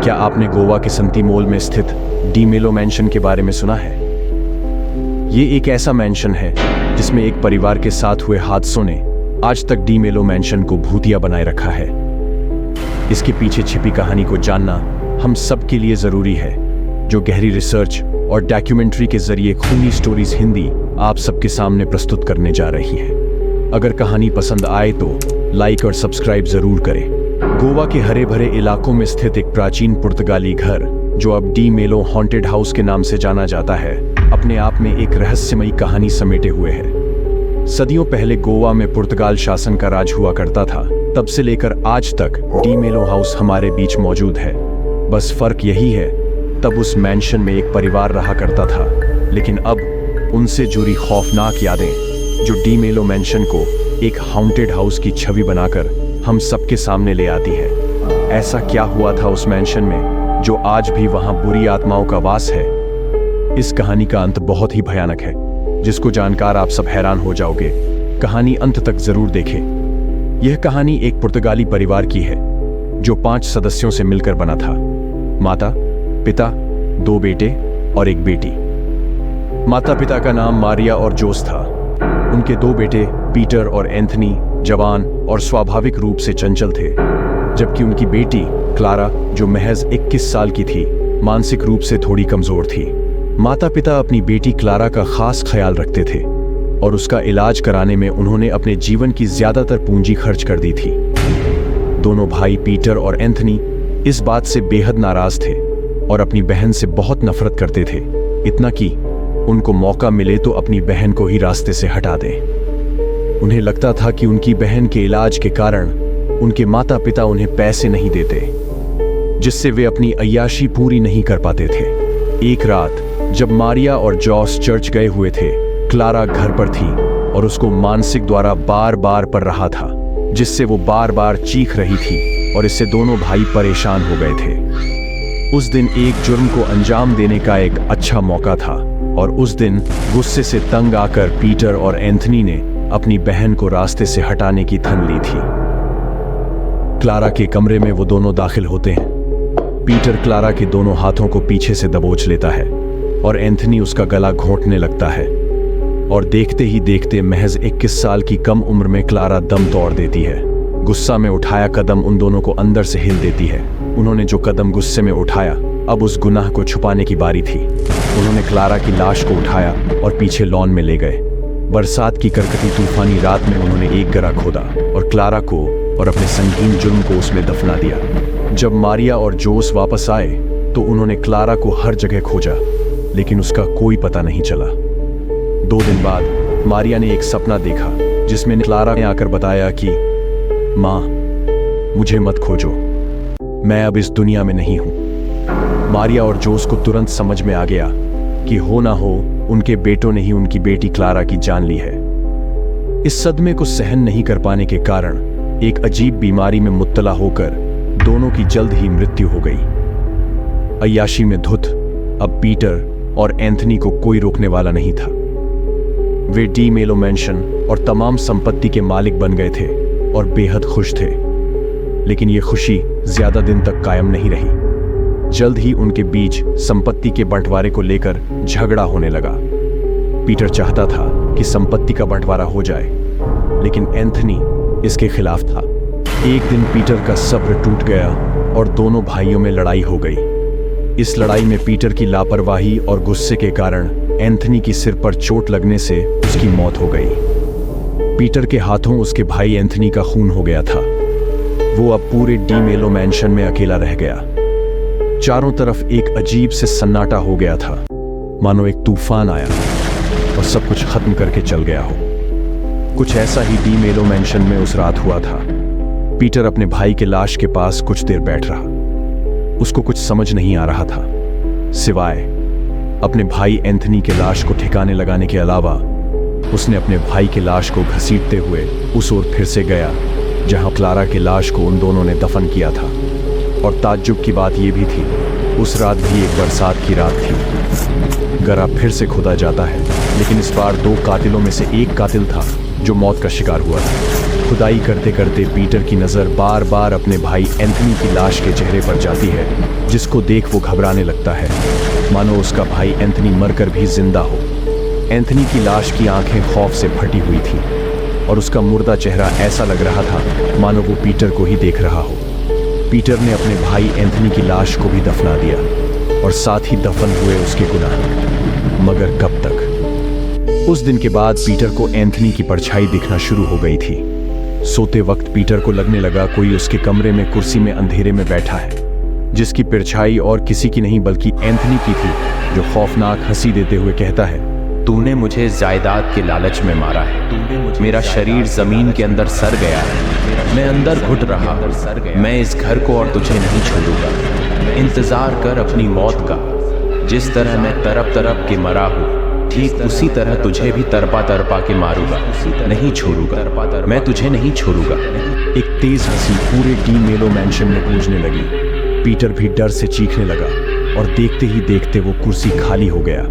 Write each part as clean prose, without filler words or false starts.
क्या आपने गोवा के संती मोल में स्थित डी मेलो मैंशन के बारे में सुना है? ये एक ऐसा मैंशन है जिसमें एक परिवार के साथ हुए हादसों ने आज तक डी मेलो मैंशन को भूतिया बनाए रखा है। इसके पीछे छिपी कहानी को जानना हम सब के लिए जरूरी है, जो गहरी रिसर्च और डॉक्यूमेंट्री के जरिए खूनी स्टोरीज हिंदी आप सबके सामने प्रस्तुत करने जा रही है। अगर कहानी पसंद आए तो लाइक और सब्सक्राइब जरूर करें। गोवा के हरे भरे इलाकों में स्थित एक प्राचीन पुर्तगाली घर, जो अब डी मेलो हॉन्टेड हाउस के नाम से जाना जाता है, अपने आप में एक रहस्यमयी कहानी समेटे हुए है। सदियों पहले गोवा में पुर्तगाल शासन का राज हुआ करता था। तब से लेकर आज तक डी मेलो हाउस हमारे बीच मौजूद है। बस फर्क यही है, तब उस मैंशन में एक परिवार रहा करता था, लेकिन अब उनसे जुड़ी खौफनाक यादें जो डी मेलो मैंशन को एक हॉन्टेड हाउस की छवि बनाकर हम सबके सामने ले आती है। ऐसा क्या हुआ था उस मैंशन में जो आज भी वहां बुरी आत्माओं का वास है? इस कहानी का अंत बहुत ही भयानक है, जिसको जानकर आप सब हैरान हो जाओगे। कहानी अंत तक जरूर देखें। यह कहानी एक पुर्तगाली परिवार की है जो 5 सदस्यों से मिलकर बना था। माता, पिता, 2 बेटे और 1 बेटी। माता पिता का नाम मारिया और जोस था। उनके 2 बेटे पीटर और एंथनी जवान और स्वाभाविक रूप से चंचल थे, जबकि उनकी बेटी क्लारा, जो महज 21 साल की थी, मानसिक रूप से थोड़ी कमजोर थी। माता पिता अपनी बेटी क्लारा का खास ख्याल रखते थे और उसका इलाज कराने में उन्होंने अपने जीवन की ज्यादातर पूंजी खर्च कर दी थी। दोनों भाई पीटर और एंथनी इस बात से बेहद नाराज थे और अपनी बहन से बहुत नफरत करते थे, इतना कि उनको मौका मिले तो अपनी बहन को ही रास्ते से हटा दें। उन्हें लगता था कि उनकी बहन के इलाज के कारण उनके माता पिता उन्हें पैसे नहीं देते, जिससे वे अपनी अय्याशी पूरी नहीं कर पाते थे। एक रात जब मारिया और जॉस चर्च गए हुए थे, क्लारा घर पर थी और उसको मानसिक द्वारा बार बार पड़ रहा था, जिससे वो बार बार चीख रही थी और इससे दोनों भाई परेशान हो गए थे। उस दिन एक जुर्म को अंजाम देने का एक अच्छा मौका था और उस दिन गुस्से से तंग आकर पीटर और एंथनी ने अपनी बहन को रास्ते से हटाने की ठान ली थी। क्लारा के कमरे में वो दोनों दाखिल होते हैं। पीटर क्लारा के दोनों हाथों को पीछे से दबोच लेता है और एंथनी उसका गला घोंटने लगता है, और देखते ही देखते महज 21 साल की कम उम्र में क्लारा दम तोड़ देती है। गुस्सा में उठाया कदम उन दोनों को अंदर से हिल देती है। उन्होंने जो कदम गुस्से में उठाया, अब उस गुनाह को छुपाने की बारी थी। उन्होंने क्लारा की लाश को उठाया और पीछे लॉन में ले गए। बरसात की करकती तूफानी रात में उन्होंने एक गड्ढा खोदा और क्लारा को और अपने संगीन जुर्म को उसमें दफना दिया। जब मारिया और जोस वापस आए तो उन्होंने क्लारा को हर जगह खोजा, लेकिन उसका कोई पता नहीं चला। 2 दिन बाद मारिया ने एक सपना देखा, जिसमें क्लारा ने आकर बताया कि माँ, मुझे मत खोजो, मैं अब इस दुनिया में नहीं हूं। मारिया और जोस को तुरंत समझ में आ गया कि हो ना हो उनके बेटों ने ही उनकी बेटी क्लारा की जान ली है। इस सदमे को सहन नहीं कर पाने के कारण एक अजीब बीमारी में मुब्तला होकर दोनों की जल्द ही मृत्यु हो गई। अय्याशी में धुत अब पीटर और एंथनी को कोई रोकने वाला नहीं था। वे डी मेलो मैंशन और तमाम संपत्ति के मालिक बन गए थे और बेहद खुश थे, लेकिन ये खुशी ज्यादा दिन तक कायम नहीं रही। जल्द ही उनके बीच संपत्ति के बंटवारे को लेकर झगड़ा होने लगा। पीटर चाहता था कि संपत्ति का बंटवारा हो जाए, लेकिन एंथनी इसके खिलाफ था। एक दिन पीटर का सब्र टूट गया और दोनों भाइयों में लड़ाई हो गई। इस लड़ाई में पीटर की लापरवाही और गुस्से के कारण एंथनी की सिर पर चोट लगने से उसकी मौत हो गई। पीटर के हाथों उसके भाई एंथनी का खून हो गया था। वो अब पूरे डी मेलो मैंशन में अकेला रह गया। चारों तरफ एक अजीब से सन्नाटा हो गया था, मानो एक तूफान आया और सब कुछ खत्म करके चल गया हो। कुछ ऐसा ही डी मेलो मैंशन में उस रात हुआ था। पीटर अपने भाई के लाश के पास कुछ देर बैठ रहा। उसको कुछ समझ नहीं आ रहा था, सिवाय अपने भाई एंथनी के लाश को ठिकाने लगाने के अलावा। उसने अपने भाई के लाश को घसीटते हुए उस ओर फिर से गया जहां क्लारा के लाश को उन दोनों ने दफन किया था। और ताज्जुब की बात यह भी थी, उस रात भी एक बरसात की रात थी। गड्ढा फिर से खोदा जाता है, लेकिन इस बार 2 कातिलों में से एक कातिल था जो मौत का शिकार हुआ था। खुदाई करते करते पीटर की नज़र बार बार अपने भाई एंथनी की लाश के चेहरे पर जाती है, जिसको देख वो घबराने लगता है, मानो उसका भाई एंथनी मरकर भी जिंदा हो। एंथनी की लाश की आंखें खौफ से फटी हुई थी और उसका मुर्दा चेहरा ऐसा लग रहा था मानो वो पीटर को ही देख रहा हो। पीटर ने अपने भाई एंथनी की लाश को भी दफना दिया और साथ ही दफन हुए उसके गुनाह। मगर कब तक? उस दिन के बाद पीटर को एंथनी की परछाई दिखना शुरू हो गई थी। सोते वक्त पीटर को लगने लगा कोई उसके कमरे में कुर्सी में अंधेरे में बैठा है, जिसकी परछाई और किसी की नहीं बल्कि एंथनी की थी, जो खौफनाक हंसी देते हुए कहता है, तूने मुझे जायदाद के लालच में मारा है। मेरा शरीर जमीन के अंदर सर गया है। मैं अंदर घुट रहा। मैं इस घर को और तुझे नहीं छोड़ूंगा। इंतजार कर अपनी मौत का। जिस तरह मैं तरप तरप के मरा हूँ, ठीक उसी तरह तुझे भी तरपा तरपा के मारूंगा। नहीं छोड़ूंगा। मैं तुझे नहीं छोड़ूंगा। एक तेज हंसी पूरे डी मेलो मैंशन में गूंजने लगी। पीटर भी डर से चीखने लगा और देखते ही देखते वो कुर्सी खाली हो गया।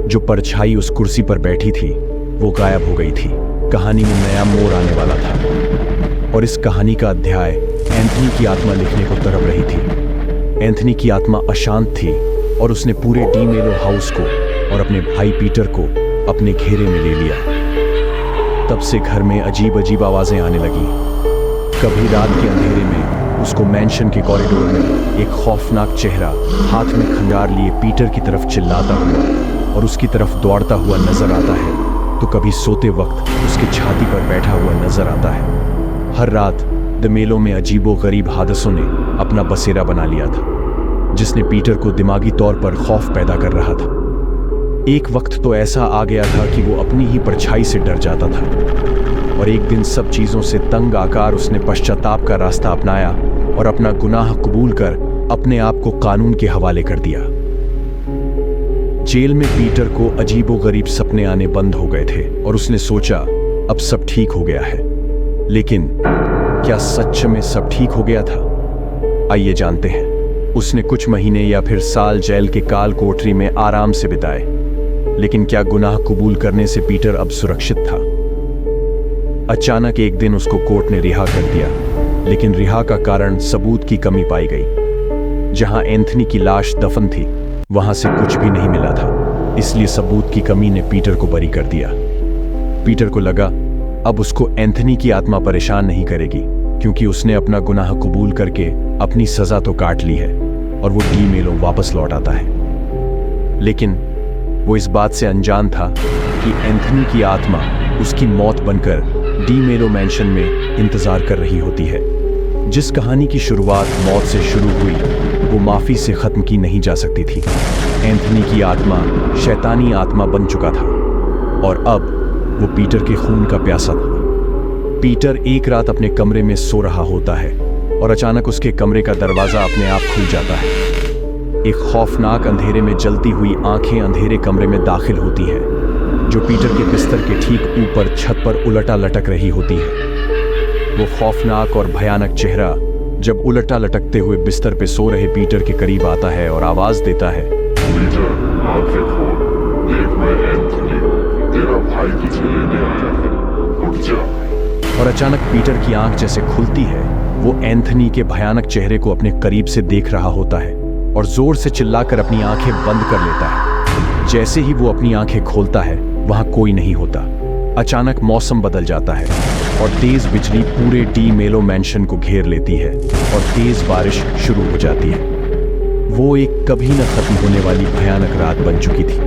जो परछाई उस कुर्सी पर बैठी थी वो गायब हो गई थी। कहानी में नया मोड़ आने वाला था और इस कहानी का अध्याय एंथनी की आत्मा लिखने को तड़प रही थी। एंथनी की आत्मा अशांत थी और उसने पूरे डी मेलो हाउस को और अपने भाई पीटर को अपने घेरे में ले लिया। तब से घर में अजीब अजीब आवाजें आने लगी। कभी रात के अंधेरे में उसको मैंशन के कॉरिडोर में एक खौफनाक चेहरा हाथ में खंजार लिए पीटर की तरफ चिल्लाता हुआ और उसकी तरफ दौड़ता हुआ नजर आता है, तो कभी सोते वक्त उसकी छाती पर बैठा हुआ नजर आता है। हर रात द मेलो में अजीबो गरीब हादसों ने अपना बसेरा बना लिया था, जिसने पीटर को दिमागी तौर पर खौफ पैदा कर रहा था। एक वक्त तो ऐसा आ गया था कि वो अपनी ही परछाई से डर जाता था और एक दिन सब चीजों से तंग आकर उसने पश्चाताप का रास्ता अपनाया और अपना गुनाह कबूल कर अपने आप को कानून के हवाले कर दिया। जेल में पीटर को अजीबोगरीब सपने आने बंद हो गए थे और उसने सोचा अब सब ठीक हो गया है। लेकिन क्या सच में सब ठीक हो गया था? आइए जानते हैं। उसने कुछ महीने या फिर साल जेल के काल कोठरी में आराम से बिताए, लेकिन क्या गुनाह कबूल करने से पीटर अब सुरक्षित था? अचानक एक दिन उसको कोर्ट ने रिहा कर दिया, लेकिन रिहा का कारण सबूत की कमी पाई गई। जहां एंथनी की लाश दफन थी वहां से कुछ भी नहीं मिला था, इसलिए सबूत की कमी ने पीटर को बरी कर दिया। पीटर को लगा अब उसको एंथनी की आत्मा परेशान नहीं करेगी, क्योंकि उसने अपना गुनाह कबूल करके अपनी सजा तो काट ली है और वो डी मेलो वापस लौट आता है। लेकिन वो इस बात से अनजान था कि एंथनी की आत्मा उसकी मौत बनकर डी मेलो मैंशन में इंतजार कर रही होती है। जिस कहानी की शुरुआत मौत से शुरू हुई वो माफी से खत्म की नहीं जा सकती थी। एंथनी की आत्मा शैतानी आत्मा बन चुका था और अब वो पीटर के खून का प्यासा था। पीटर एक रात अपने कमरे में सो रहा होता है और अचानक उसके कमरे का दरवाजा अपने आप खुल जाता है। एक खौफनाक अंधेरे में जलती हुई आंखें अंधेरे कमरे में दाखिल होती है, जो पीटर के बिस्तर के ठीक ऊपर छत पर उलटा लटक रही होती है। वो खौफनाक और भयानक चेहरा जब उलटा लटकते हुए बिस्तर पे सो रहे पीटर के करीब आता है और आवाज देता है, पीटर, आंखें खोल, देख मैं एंथनी, तेरा भाई तुझे लेने आया है, उठ जा। और अचानक पीटर की आंख जैसे खुलती है। वो एंथनी के भयानक चेहरे को अपने करीब से देख रहा होता है और जोर से चिल्लाकर अपनी आंखें बंद कर लेता है। जैसे ही वो अपनी आंखें खोलता है वहां कोई नहीं होता। अचानक मौसम बदल जाता है और तेज बिजली पूरे डी मेलो मैंशन को घेर लेती है और तेज बारिश शुरू हो जाती है। वो एक कभी न खत्म होने वाली भयानक रात बन चुकी थी,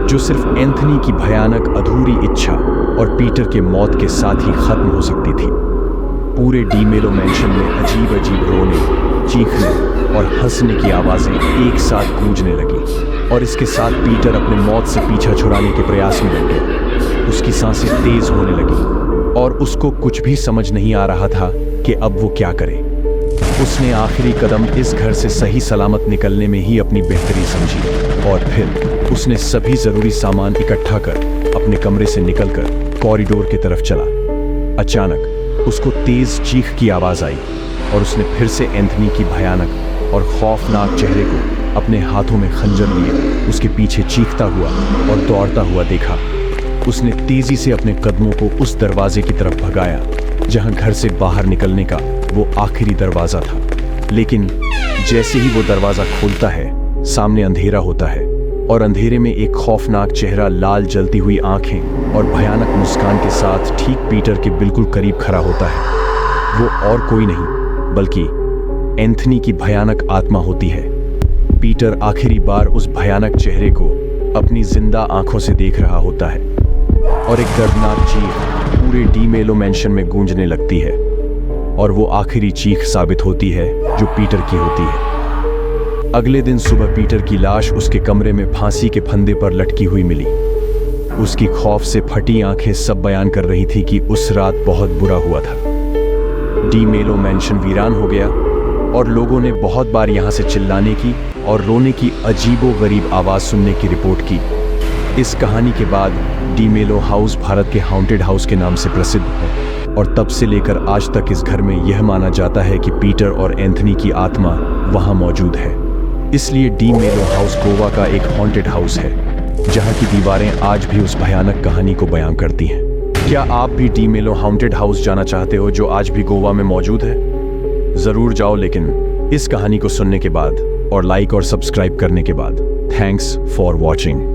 जो सिर्फ एंथनी की भयानक अधूरी इच्छा और पीटर के मौत के साथ ही खत्म हो सकती थी। पूरे डी मेलो मैंशन में अजीब अजीब रोने, चीखने और हंसने की आवाजें एक साथ गूंजने लगी और इसके साथ पीटर अपने मौत से पीछा छुड़ाने के प्रयास में लग गया। उसकी सांसें तेज होने लगी और उसको कुछ भी समझ नहीं आ रहा था कि अब वो क्या करे। उसने आखिरी कदम इस घर से सही सलामत निकलने में ही अपनी बेहतरी समझी और फिर उसने सभी जरूरी सामान इकट्ठा कर अपने कमरे से निकलकर कॉरिडोर की तरफ चला। अचानक उसको तेज चीख की आवाज आई और उसने फिर से एंथनी की भयानक और खौफनाक चेहरे को अपने हाथों में खंजर लिए उसके पीछे चीखता हुआ और दौड़ता हुआ देखा। उसने तेजी से अपने कदमों को उस दरवाजे की तरफ भगाया जहां घर से बाहर निकलने का वो आखिरी दरवाजा था। लेकिन जैसे ही वो दरवाजा खोलता है, सामने अंधेरा होता है और अंधेरे में एक खौफनाक चेहरा, लाल जलती हुई आंखें और भयानक मुस्कान के साथ ठीक पीटर के बिल्कुल करीब खड़ा होता है। वो और कोई नहीं बल्कि एंथनी की भयानक आत्मा होती है। पीटर आखिरी बार उस भयानक चेहरे को अपनी जिंदा आंखों से देख रहा होता है और एक दर्दनाक चीख पूरे डी मेलो मैंशन में गूंजने लगती है और वो आखिरी चीख साबित होती है जो पीटर की होती है। अगले दिन सुबह पीटर की लाश उसके कमरे में फांसी के फंदे पर लटकी हुई मिली। उसकी खौफ से फटी आंखें सब बयान कर रही थी कि उस रात बहुत बुरा हुआ था। डी मेलो मैंशन वीरान हो गया और लोगों ने बहुत बार यहां से चिल्लाने की और रोने की अजीबो-गरीब आवाज सुनने की रिपोर्ट की। इस कहानी के बाद डी मेलो हाउस भारत के हाउंटेड हाउस के नाम से प्रसिद्ध है और तब से लेकर आज तक इस घर में यह माना जाता है कि पीटर और एंथनी की आत्मा वहां मौजूद है। इसलिए डी मेलो हाउस गोवा का एक हॉन्टेड हाउस है जहां की दीवारें आज भी उस भयानक कहानी को बयां करती हैं। क्या आप भी डी मेलो हाउंटेड हाउस जाना चाहते हो जो आज भी गोवा में मौजूद है? जरूर जाओ, लेकिन इस कहानी को सुनने के बाद और लाइक और सब्सक्राइब करने के बाद। Thanks for watching.